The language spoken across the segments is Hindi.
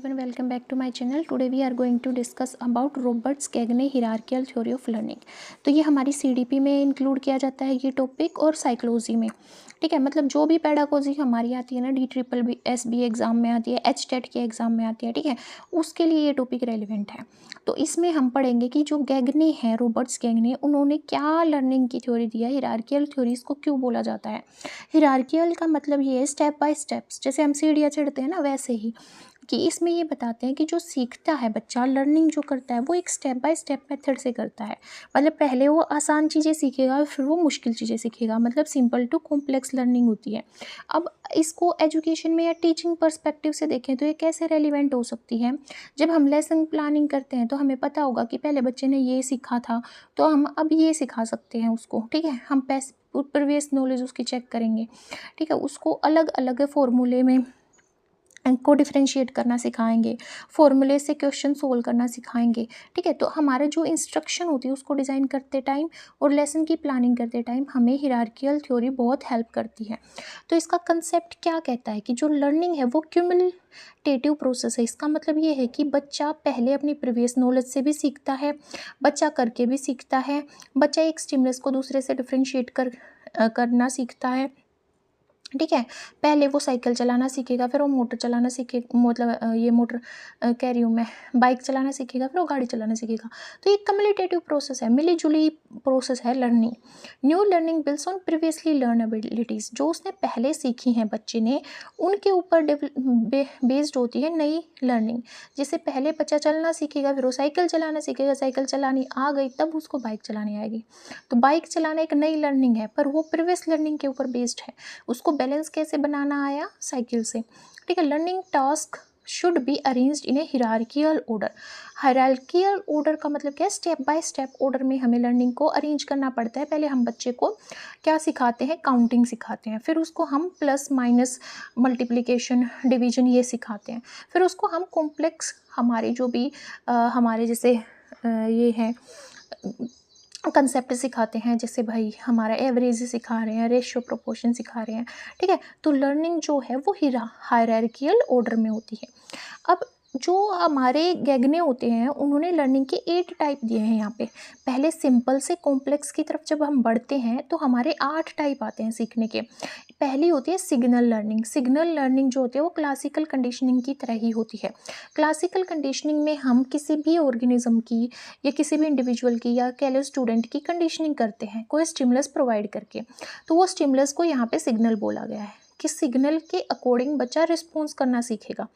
everyone, welcome back to my channel. Today we are going to discuss about Roberts Cagne hierarchical theory of learning. तो ये हमारी CDP में इंक्लूड किया जाता है ये टॉपिक, और साइकोलॉजी में, ठीक है। मतलब जो भी पेडागोजी हमारी आती है ना, DSSB एग्ज़ाम में आती है, HTET के एग्ज़ाम में आती है, ठीक है, उसके लिए ये टॉपिक रेलिवेंट है। तो इसमें हम पढ़ेंगे कि जो गैगने हैं, रॉबर्ट्स गैगने, उन्होंने क्या लर्निंग की थ्योरी दिया, हिरार्कियल थ्योरी इसको क्यों बोला जाता है। हिरार्कियल का मतलब ये है स्टेप बाय स्टेप्स, जैसे हम सीढ़ियाँ चढ़ते हैं ना, वैसे ही कि इसमें ये बताते हैं कि जो सीखता है बच्चा, लर्निंग जो करता है वो एक स्टेप बाय स्टेप मेथड से करता है। मतलब पहले वो आसान चीज़ें सीखेगा, फिर वो मुश्किल चीज़ें सीखेगा, मतलब सिंपल टू कॉम्प्लेक्स लर्निंग होती है। अब इसको एजुकेशन में या टीचिंग पर्सपेक्टिव से देखें तो ये कैसे रेलिवेंट हो सकती है। जब हम लेसन प्लानिंग करते हैं तो हमें पता होगा कि पहले बच्चे ने ये सीखा था, तो हम अब ये सिखा सकते हैं उसको, ठीक है। हम प्रीवियस नॉलेज उसकी चेक करेंगे, ठीक है, उसको अलग अलग फॉर्मूले में को डिफ्रेंशिएट करना सिखाएंगे, फॉर्मूले से क्वेश्चन सोल्व करना सिखाएंगे, ठीक है। तो हमारे जो इंस्ट्रक्शन होती है उसको डिज़ाइन करते टाइम और लेसन की प्लानिंग करते टाइम हमें हिरार्कियल थ्योरी बहुत हेल्प करती है। तो इसका कंसेप्ट क्या कहता है कि जो लर्निंग है वो क्यूमुलेटिव प्रोसेस है। इसका मतलब ये है कि बच्चा पहले अपनी प्रीवियस नॉलेज से भी सीखता है, बच्चा करके भी सीखता है, बच्चा एक स्टिमुलस को दूसरे से डिफ्रेंशिएट करना सीखता है, ठीक है। पहले वो साइकिल चलाना सीखेगा, फिर वो मोटर चलाना सीखेगा, मतलब ये मोटर कह रही हूँ मैं, बाइक चलाना सीखेगा, फिर वो गाड़ी चलाना सीखेगा। तो ये कम्युनिकेटिव प्रोसेस है, मिली जुली प्रोसेस है learning. New learning builds on previously learn abilities, जो उसने पहले सीखी हैं बच्चे ने, उनके ऊपर बेस्ड होती है नई लर्निंग। जैसे पहले बच्चा चलना सीखेगा, फिर वो साइकिल चलाना सीखेगा, साइकिल चलानी आ गई तब उसको बाइक चलानी आएगी। तो बाइक चलाना एक नई लर्निंग है, पर वो प्रीवियस लर्निंग के ऊपर बेस्ड है। उसको बैलेंस कैसे बनाना आया, साइकिल से, ठीक है। Learning task should be arranged in a hierarchical order. Hierarchical order का मतलब क्या है, स्टेप बाय स्टेप ऑर्डर में हमें लर्निंग को अरेंज करना पड़ता है। पहले हम बच्चे को क्या सिखाते हैं, काउंटिंग सिखाते हैं, फिर उसको हम प्लस माइनस मल्टीप्लिकेशन डिवीजन ये सिखाते हैं, फिर उसको हम कॉम्प्लेक्स हमारे जो भी हमारे जैसे ये है कंसेप्ट सिखाते हैं, जैसे भाई हमारा एवरेज सिखा रहे हैं, रेशियो प्रोपोर्शन सिखा रहे हैं, ठीक है। तो लर्निंग जो है वो हायरार्कियल ऑर्डर में होती है। अब जो हमारे गैगने होते हैं उन्होंने लर्निंग के 8 टाइप दिए हैं यहाँ पे। पहले सिंपल से कॉम्प्लेक्स की तरफ जब हम बढ़ते हैं तो हमारे 8 टाइप आते हैं सीखने के। पहली होती है सिग्नल लर्निंग। सिग्नल लर्निंग जो होती है वो क्लासिकल कंडीशनिंग की तरह ही होती है। क्लासिकल कंडीशनिंग में हम किसी भी ऑर्गेनिज्म की या किसी भी इंडिविजुअल की या कह लो स्टूडेंट की कंडीशनिंग करते हैं कोई स्टिमुलस प्रोवाइड करके। तो वो स्टिमुलस को यहाँ पे सिग्नल बोला गया है कि सिग्नल के अकॉर्डिंग बच्चा रिस्पॉन्स करना सीखेगा।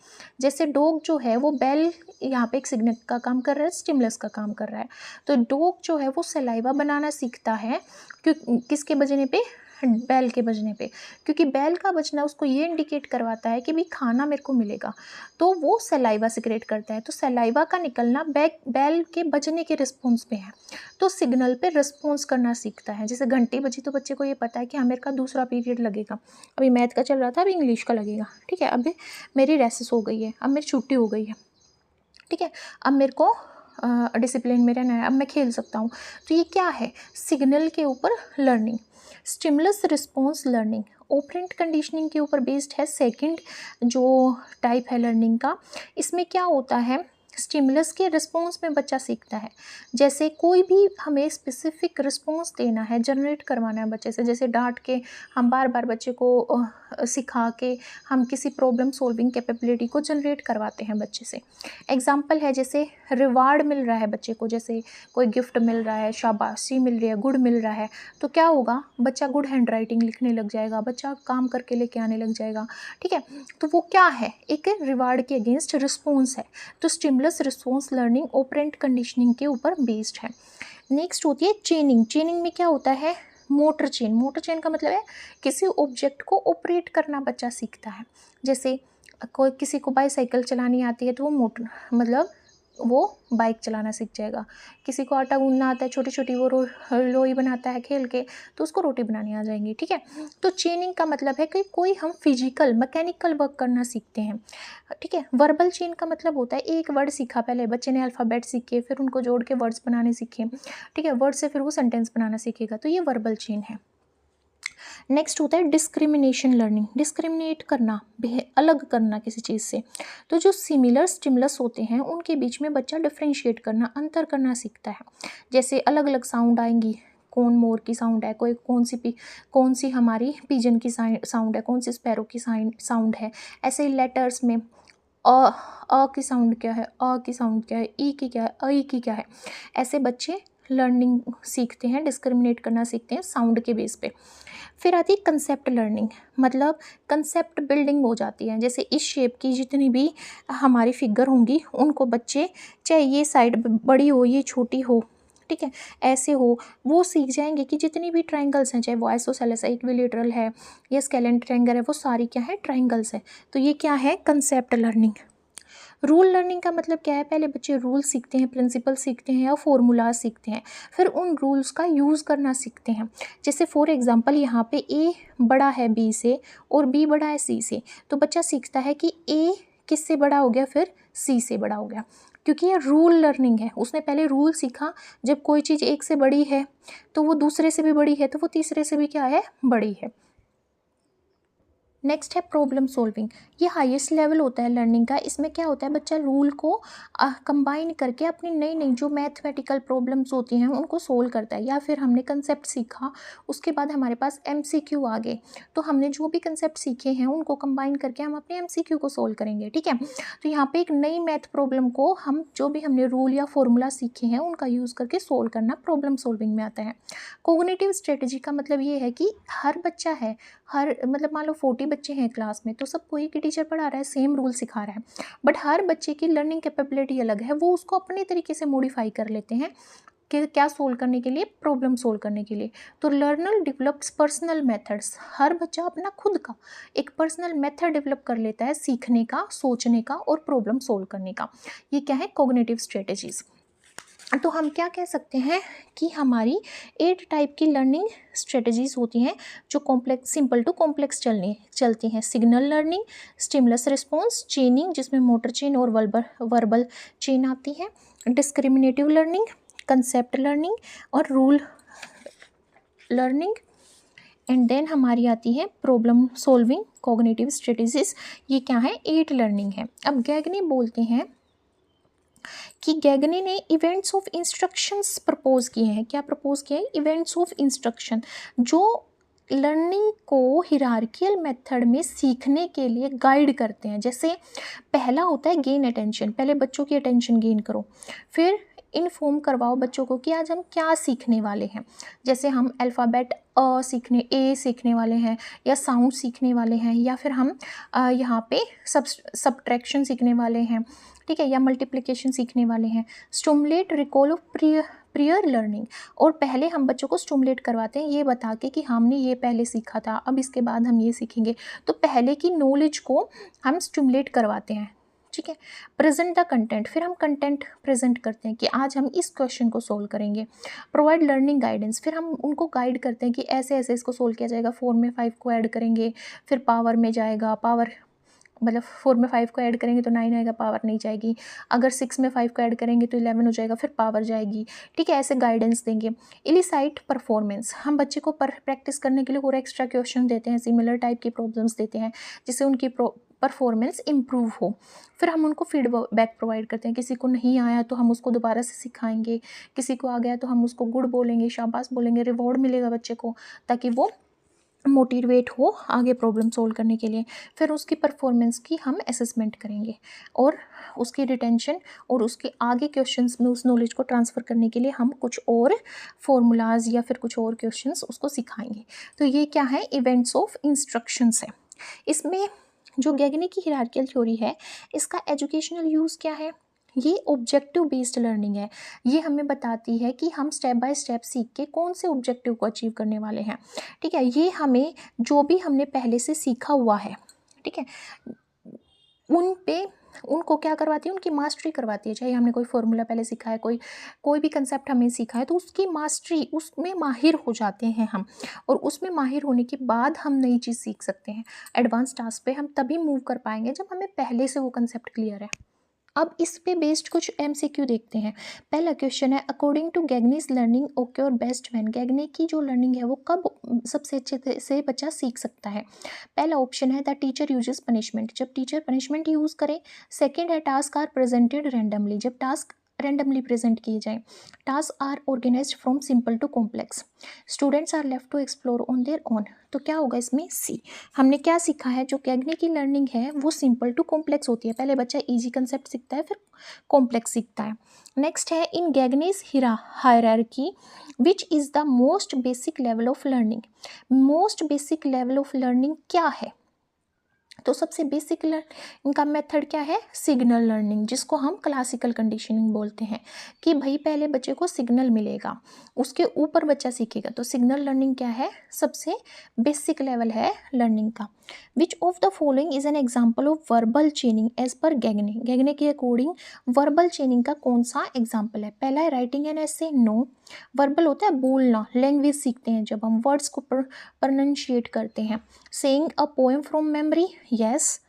जैसे डॉग जो है वो बेल यहाँ पे एक सिग्नल का काम कर रहा है, स्टिमुलस का काम कर रहा है। तो डॉग जो है वो सलाइवा बनाना सीखता है किसके बजने पे, बैल के बजने पे, क्योंकि बैल का बजना उसको ये इंडिकेट करवाता है कि भी खाना मेरे को मिलेगा, तो वो सलाइवा सिक्रेट करता है। तो सलाइवा का निकलना बैल के बजने के रिस्पॉन्स पे है, तो सिग्नल पे रिस्पॉन्स करना सीखता है। जैसे घंटी बजी तो बच्चे को ये पता है कि हाँ मेरे का दूसरा पीरियड लगेगा, अभी मैथ का चल रहा था, अभी इंग्लिश का लगेगा, ठीक है। अभी मेरी रेसेस हो गई है, अब मेरी छुट्टी हो गई है, ठीक है, अब मेरे को डिसिप्लिन में रहना है, अब मैं खेल सकता हूँ। तो ये क्या है, सिग्नल के ऊपर learning. Stimulus response learning operant conditioning के ऊपर बेस्ड है। सेकंड जो टाइप है लर्निंग का, इसमें क्या होता है, स्टिमुलस के रिस्पॉन्स में बच्चा सीखता है। जैसे कोई भी हमें स्पेसिफिक रिस्पॉन्स देना है, जनरेट करवाना है बच्चे से, जैसे डांट के हम बार बार बच्चे को सिखा के हम किसी प्रॉब्लम सॉल्विंग कैपेबिलिटी को जनरेट करवाते हैं बच्चे से। एग्जाम्पल है जैसे रिवार्ड मिल रहा है बच्चे को, जैसे कोई गिफ्ट मिल रहा है, शाबाशी मिल रही है, गुड मिल रहा है, तो क्या होगा, बच्चा गुड हैंड राइटिंग लिखने लग जाएगा, बच्चा काम करके लेके आने लग जाएगा, ठीक है। तो वो क्या है, एक रिवार्ड के अगेंस्ट रिस्पॉन्स है। तो stimulus response learning operant conditioning के ऊपर बेस्ड है। नेक्स्ट होती है चेनिंग। चेनिंग में क्या होता है, मोटर चेन। मोटर चेन का मतलब है किसी ऑब्जेक्ट को ऑपरेट करना बच्चा सीखता है। जैसे कोई किसी को बाईसाइकिल चलानी आती है तो वो मोटर मतलब वो बाइक चलाना सीख जाएगा। किसी को आटा गूंदना आता है, छोटी छोटी वो लोई बनाता है खेल के, तो उसको रोटी बनानी आ जाएंगी, ठीक है। तो चेनिंग का मतलब है कि कोई हम फिजिकल मैकेनिकल वर्क करना सीखते हैं, ठीक है। वर्बल चेन का मतलब होता है एक वर्ड सीखा, पहले बच्चे ने अल्फ़ाबेट सीखे, फिर उनको जोड़ के वर्ड्स बनाने सीखे, ठीक है, वर्ड से फिर वो सेंटेंस बनाना सीखेगा, तो ये वर्बल चेन है। नेक्स्ट होता है डिस्क्रिमिनेशन लर्निंग, डिस्क्रिमिनेट करना, अलग करना किसी चीज़ से। तो जो सिमिलर स्टिमुलस होते हैं उनके बीच में बच्चा डिफ्रेंशिएट करना, अंतर करना सीखता है। जैसे अलग अलग साउंड आएंगी, कौन मोर की साउंड है, कोई कौन सी हमारी पिजन की साउंड है, कौन सी स्पैरो की साउंड है। ऐसे लेटर्स में अ की साउंड क्या है, अ की साउंड क्या है, ई की क्या है, अ की क्या है। ऐसे बच्चे लर्निंग सीखते हैं, डिस्क्रिमिनेट करना सीखते हैं साउंड के बेस पे। फिर आती है कंसेप्ट लर्निंग, मतलब कंसेप्ट बिल्डिंग हो जाती है। जैसे इस शेप की जितनी भी हमारी फिगर होंगी उनको बच्चे, चाहे ये साइड बड़ी हो ये छोटी हो, ठीक है, ऐसे हो, वो सीख जाएंगे कि जितनी भी ट्रायंगल्स हैं, चाहे वो आइसोसेलेस है, इक्विलेटरल है या स्केलेन ट्रायंगल है, वो सारी क्या है, ट्रायंगल्स है। तो ये क्या है, कंसेप्ट लर्निंग। रूल लर्निंग का मतलब क्या है, पहले बच्चे रूल सीखते हैं, प्रिंसिपल सीखते हैं या फॉर्मूला सीखते हैं, फिर उन रूल्स का यूज़ करना सीखते हैं। जैसे फॉर एग्जांपल यहाँ पे ए बड़ा है बी से और बी बड़ा है सी से, तो बच्चा सीखता है कि ए किससे बड़ा हो गया, फिर सी से बड़ा हो गया, क्योंकि ये रूल लर्निंग है। उसने पहले रूल सीखा, जब कोई चीज़ एक से बड़ी है तो वो दूसरे से भी बड़ी है, तो वो तीसरे से भी क्या है, बड़ी है। नेक्स्ट है प्रॉब्लम सॉल्विंग, ये हाईएस्ट लेवल होता है लर्निंग का। इसमें क्या होता है, बच्चा रूल को कंबाइन करके अपनी नई नई जो मैथमेटिकल प्रॉब्लम्स होती हैं उनको सोल्व करता है। या फिर हमने कंसेप्ट सीखा, उसके बाद हमारे पास एमसीक्यू आ गए, तो हमने जो भी कंसेप्ट सीखे हैं उनको कंबाइन करके हम अपने एमसीक्यू को सोल्व करेंगे, ठीक है। तो यहाँ पे एक नई मैथ प्रॉब्लम को हम जो भी हमने रूल या फॉर्मूला सीखे हैं उनका यूज़ करके सोल्व करना प्रॉब्लम सॉल्विंग में आता है। कोग्निटिव स्ट्रेटजी का मतलब ये है कि हर बच्चा है, हर मतलब मान लो 40 बच्चे हैं क्लास में, तो सबको एक ही टीचर पढ़ा रहा है, सेम रूल सिखा रहा है, बट हर बच्चे की लर्निंग कैपेबिलिटी अलग है, वो उसको अपने तरीके से मॉडिफाई कर लेते हैं कि क्या सोल्व करने के लिए, प्रॉब्लम सोल्व करने के लिए। तो लर्नर डेवलप्स पर्सनल मेथड्स, हर बच्चा अपना खुद का एक पर्सनल मेथड डेवलप कर लेता है सीखने का, सोचने का और प्रॉब्लम सोल्व करने का। ये क्या है, कोग्निटिव स्ट्रेटजीज। तो हम क्या कह सकते हैं कि हमारी 8 टाइप की लर्निंग स्ट्रेटजीज होती हैं जो कॉम्प्लेक्स, सिंपल टू कॉम्प्लेक्स चलती हैं। सिग्नल लर्निंग, स्टिमुलस रिस्पॉन्स, चेनिंग जिसमें मोटर चेन और वर्बल चेन आती है, डिस्क्रिमिनेटिव लर्निंग, कंसेप्ट लर्निंग और रूल लर्निंग, एंड देन हमारी आती है प्रॉब्लम सॉल्विंग, कॉग्निटिव स्ट्रेटजीज। ये क्या है, 8 लर्निंग है। अब गैगनी बोलते हैं कि गैगनी ने इवेंट्स ऑफ इंस्ट्रक्शंस प्रपोज किए हैं। क्या प्रपोज किए हैं, इवेंट्स ऑफ इंस्ट्रक्शन, जो लर्निंग को हिरार्कियल मेथड में सीखने के लिए गाइड करते हैं। जैसे पहला होता है गेन अटेंशन, पहले बच्चों की अटेंशन गेन करो, फिर इन्फॉर्म करवाओ बच्चों को कि आज हम क्या सीखने वाले हैं। जैसे हम अल्फ़ाबेट ए सीखने वाले हैं, या साउंड सीखने वाले हैं, या फिर हम यहाँ पे सब्ट्रैक्शन सीखने वाले हैं, ठीक है, या मल्टीप्लिकेशन सीखने वाले हैं। Stimulate recall of prior learning, और पहले हम बच्चों को स्टिमुलेट करवाते हैं ये बता के कि हमने ये पहले सीखा था, अब इसके बाद हम ये सीखेंगे, तो पहले की नॉलेज को हम स्टिमुलेट करवाते हैं, ठीक है। प्रेजेंट द कंटेंट, फिर हम कंटेंट प्रेजेंट करते हैं कि आज हम इस क्वेश्चन को सोल्व करेंगे। प्रोवाइड लर्निंग गाइडेंस, फिर हम उनको गाइड करते हैं कि ऐसे ऐसे इसको सोल्व किया जाएगा, 4 में 5 को ऐड करेंगे, फिर पावर में जाएगा, पावर मतलब 4 में 5 को ऐड करेंगे तो 9 आएगा, पावर नहीं जाएगी। अगर 6 में 5 को ऐड करेंगे तो 11 हो जाएगा, फिर पावर जाएगी, ठीक है। ऐसे गाइडेंस देंगे। इलिसाइट परफॉर्मेंस, हम बच्चे को प्रैक्टिस करने के लिए और एक्स्ट्रा क्वेश्चन देते हैं, सिमिलर टाइप की प्रॉब्लम्स देते हैं जिससे उनकी परफॉर्मेंस इम्प्रूव हो। फिर हम उनको फीडबैक प्रोवाइड करते हैं, किसी को नहीं आया तो हम उसको दोबारा से सिखाएंगे, किसी को आ गया तो हम उसको गुड बोलेंगे, शाबाश बोलेंगे, रिवॉर्ड मिलेगा बच्चे को ताकि वो मोटिवेट हो आगे प्रॉब्लम सोल्व करने के लिए। फिर उसकी परफॉर्मेंस की हम असेसमेंट करेंगे और उसकी रिटेंशन और उसके आगे क्वेश्चंस में उस नॉलेज को ट्रांसफ़र करने के लिए हम कुछ और फॉर्मूलाज या फिर कुछ और क्वेश्चंस उसको सिखाएंगे। तो ये क्या है, इवेंट्स ऑफ इंस्ट्रक्शंस है। इसमें जो गैगनी की हिरार्कियल थ्योरी है, इसका एजुकेशनल यूज़ क्या है, ये ऑब्जेक्टिव बेस्ड लर्निंग है। ये हमें बताती है कि हम स्टेप बाय स्टेप सीख के कौन से ऑब्जेक्टिव को अचीव करने वाले हैं, ठीक है। ये हमें जो भी हमने पहले से सीखा हुआ है, ठीक है, उनको क्या करवाती है, उनकी मास्टरी करवाती है। चाहे हमने कोई फॉर्मूला पहले सीखा है, कोई भी कंसेप्ट हमें सीखा है, तो उसकी मास्टरी, उसमें माहिर हो जाते हैं हम, और उसमें माहिर होने के बाद हम नई चीज़ सीख सकते हैं। एडवांस टास्क पे हम तभी मूव कर पाएंगे जब हमें पहले से वो कंसेप्ट क्लियर है। अब इस पे बेस्ड कुछ एमसीक्यू देखते हैं। पहला क्वेश्चन है, according to Gagne's learning occur best when, Gagne की जो लर्निंग है वो कब सबसे अच्छे से बच्चा सीख सकता है। पहला ऑप्शन है द टीचर यूजेस पनिशमेंट, जब टीचर पनिशमेंट यूज़ करे। सेकेंड है टास्क आर प्रेजेंटेड रैंडमली, जब टास्क रैंडमली प्रेजेंट किए जाएं। Task are organised from simple to complex. Students are left to explore on their own. तो क्या होगा इसमें, सी। हमने क्या सीखा है, जो गैगने की लर्निंग है वो सिंपल टू कॉम्प्लेक्स होती है। पहले बच्चा इजी कंसेप्ट सीखता है, फिर कॉम्प्लेक्स सीखता है। नेक्स्ट है, in Gagne's hierarchy which is the most basic level of learning. Most basic level of learning क्या है, तो सबसे बेसिक इनका मेथड क्या है, सिग्नल लर्निंग, जिसको हम क्लासिकल कंडीशनिंग बोलते हैं। कि भाई पहले बच्चे को सिग्नल मिलेगा, उसके ऊपर बच्चा सीखेगा। तो सिग्नल लर्निंग क्या है, सबसे बेसिक लेवल है लर्निंग का। Which of the following is an example of verbal chaining as per Gagne, गैगने के अकॉर्डिंग वर्बल चेनिंग का कौन सा एग्जाम्पल है। पहला है writing an essay, no. Verbal होता है बोलना, लैंग्वेज सीखते हैं जब हम वर्ड्स को प्रोनाउंशिएट करते हैं। Saying a poem from memory, yes,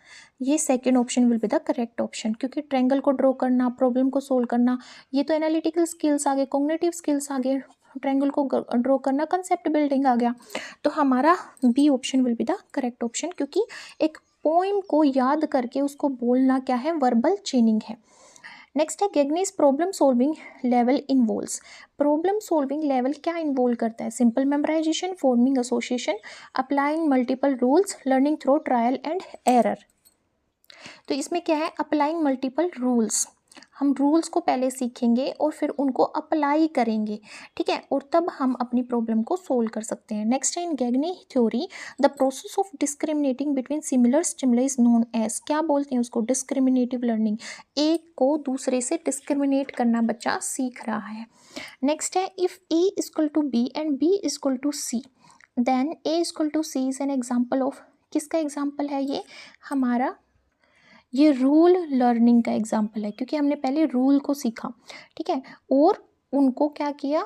ये second option will be the correct option, क्योंकि ट्रायंगल को ड्रॉ करना, प्रॉब्लम को सोल्व करना, ये तो एनालिटिकल स्किल्स आ गए, कॉग्निटिव स्किल्स आ गए। ट्रायंगल को ड्रॉ करना कंसेप्ट बिल्डिंग आ गया। तो हमारा B option will be the correct option, क्योंकि एक पोइम को याद करके उसको बोलना क्या है, वर्बल चेनिंग है। नेक्स्ट है, Gagne's problem solving level involves. Problem solving level क्या इन्वॉल्व करता है, simple memorization, forming association, applying multiple rules, learning through trial and error. तो इसमें क्या है, अप्लाइंग मल्टीपल रूल्स, हम रूल्स को पहले सीखेंगे और फिर उनको अप्लाई करेंगे, ठीक है, और तब हम अपनी प्रॉब्लम को सोल्व कर सकते हैं। नेक्स्ट है, in Gagne theory the process of discriminating between similar stimuli is known as, क्या बोलते हैं उसको, डिस्क्रिमिनेटिव लर्निंग। एक को दूसरे से डिस्क्रिमिनेट करना बच्चा सीख रहा है। नेक्स्ट है, if A equal to B and B equal to C then A equal to C is an example of, किसका एग्जाम्पल है ये, हमारा ये रूल लर्निंग का एग्जाम्पल है, क्योंकि हमने पहले रूल को सीखा, ठीक है, और उनको क्या किया,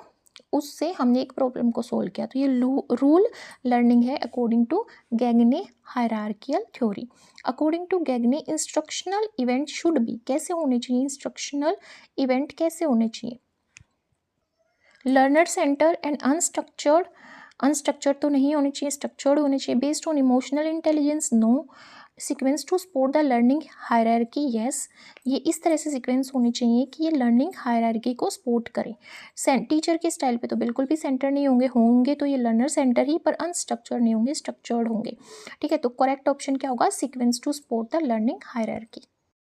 उससे हमने एक प्रॉब्लम को सोल्व किया। तो ये रूल लर्निंग है according to Gagne hierarchical theory. According to Gagne instructional event should be, कैसे होने चाहिए, इंस्ट्रक्शनल इवेंट कैसे होने चाहिए, learner center and unstructured, unstructured तो नहीं होने चाहिए, स्ट्रक्चर्ड होने चाहिए। Based on emotional intelligence, no. Sequence to support the learning hierarchy, yes, ये इस तरह से सीक्वेंस होनी चाहिए कि ये लर्निंग हायरार्की को सपोर्ट करे। टीचर के स्टाइल पे तो बिल्कुल भी सेंटर नहीं होंगे तो ये लर्नर सेंटर ही, पर अनस्ट्रक्चर्ड नहीं होंगे, स्ट्रक्चर्ड होंगे, ठीक है। तो करेक्ट ऑप्शन क्या होगा, sequence to support the learning hierarchy.